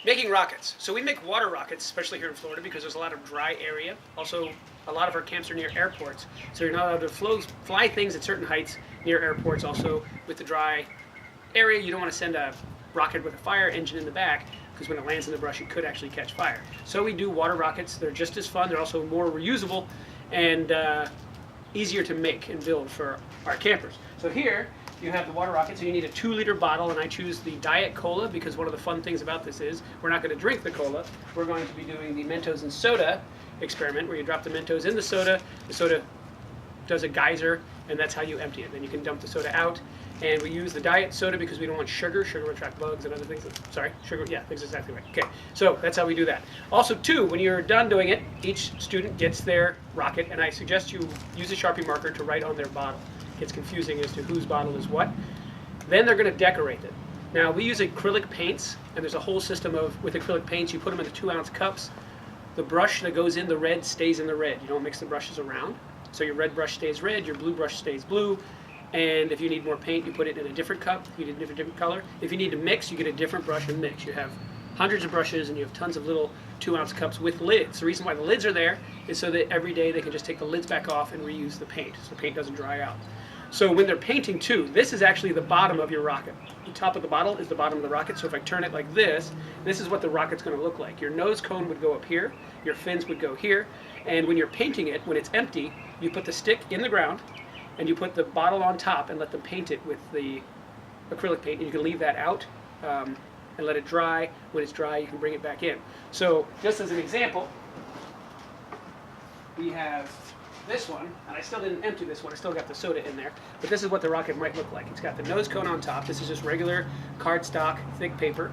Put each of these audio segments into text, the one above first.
Making rockets. So we make water rockets, especially here in Florida, because there's a lot of dry area. Also, a lot of our camps are near airports, so you're not allowed to fly things at certain heights near airports. Also, with the dry area, you don't want to send a rocket with a fire engine in the back, because when it lands in the brush, it could actually catch fire. So we do water rockets. They're just as fun. They're also more reusable and easier to make and build for our campers. So here, you have the water rocket, so you need a 2-liter bottle, and I choose the Diet Cola because one of the fun things about this is we're not going to drink the cola. We're going to be doing the Mentos and soda experiment where you drop the Mentos in the soda does a geyser, and that's how you empty it. Then you can dump the soda out, and we use the diet soda because we don't want sugar. Sugar will attract bugs and other things. Sorry, sugar, yeah, that's exactly right. Okay, so that's how we do that. Also, too, when you're done doing it, each student gets their rocket, and I suggest you use a Sharpie marker to write on their bottle. It's confusing as to whose bottle is what. Then they're going to decorate it. Now, we use acrylic paints, and there's a whole system with acrylic paints. You put them in the 2-ounce cups. The brush that goes in the red stays in the red. You don't mix the brushes around. So your red brush stays red, your blue brush stays blue, and if you need more paint, you put it in a different cup. You need a different color. If you need to mix, you get a different brush and mix. You have hundreds of brushes, and you have tons of little 2-ounce cups with lids. The reason why the lids are there is so that every day they can just take the lids back off and reuse the paint, so the paint doesn't dry out. So when they're painting too, this is actually the bottom of your rocket. The top of the bottle is the bottom of the rocket, so if I turn it like this is what the rocket's going to look like. Your nose cone would go up here, your fins would go here, and when you're painting it, when it's empty, you put the stick in the ground, and you put the bottle on top and let them paint it with the acrylic paint, and you can leave that out and let it dry. When it's dry, you can bring it back in. So just as an example, we have this one, and I still didn't empty this one, I still got the soda in there, but this is what the rocket might look like. It's got the nose cone on top. This is just regular cardstock, thick paper.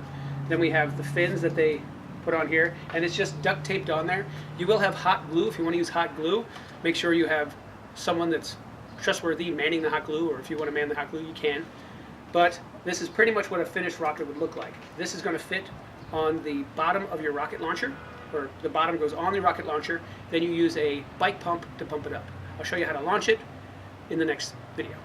Then we have the fins that they put on here, and it's just duct taped on there. You will have hot glue. If you want to use hot glue, make sure you have someone that's trustworthy manning the hot glue, or if you want to man the hot glue, you can. But this is pretty much what a finished rocket would look like. This is going to fit on the bottom of your rocket launcher, or the bottom goes on the rocket launcher. Then you use a bike pump to pump it up. I'll show you how to launch it in the next video.